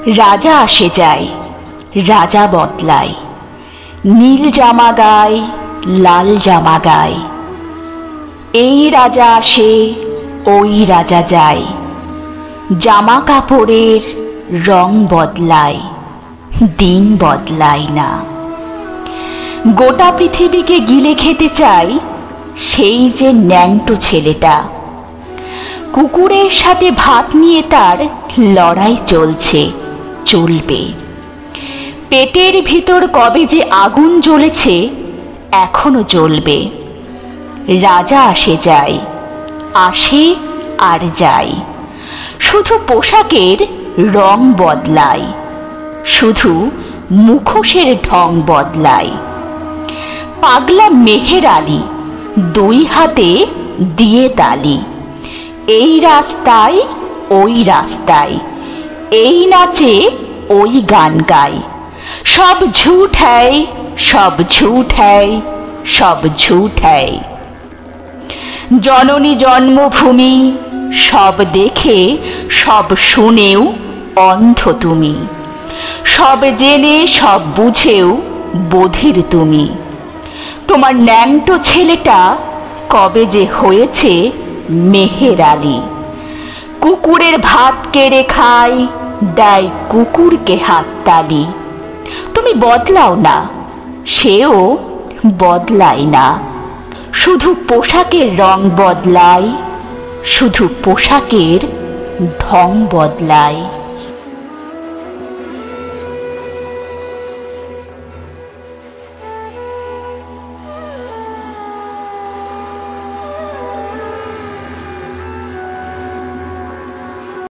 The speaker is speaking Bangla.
রাজা আসে যায়, রাজা বদলায়, নীল জামা গায়, লাল জামা গায়। এই রাজা আসে, ওই রাজা যায়, জামা কাপড়ের রং বদলায়, দিন বদলায় না। গোটা পৃথিবীকে গিলে খেতে চাই সেই যে ন্যাংটো ছেলেটা। কুকুরের সাথে ভাত নিয়ে তার লড়াই চলছে, চলবে। পেটের ভিতর কবে যে আগুন জ্বলেছে, এখনো জ্বলবে। রাজা আসে যায়, আসে আর যায়, শুধু পোশাকের রং বদলায়, শুধু মুখোশের ঢং বদলায়। পাগলা মেহের আলী দুই হাতে দিয়ে তালি, এই রাস্তায় ওই রাস্তায়, এই নাচে ওই গান গায়। সব ঝুঠ হ্যায়, সব ঝুঠ হ্যায়, সব ঝুঠ হ্যায়। জননী জন্মভূমি সব দেখে সব শুনেও অন্ধ তুমি, সব জেনে সব বুঝেও বধির তুমি। তোমার ন্যাংটো ছেলেটা কবে যে হয়েছে মেহের আলী। কুকুরের ভাত কেড়ে খায়, দেয় কুকুরকে হাততালি। তুমি বদলাও না, সেও বদলায় না, শুধু পোশাকের রং বদলায়, শুধু পোশাকের ঢং বদলায়।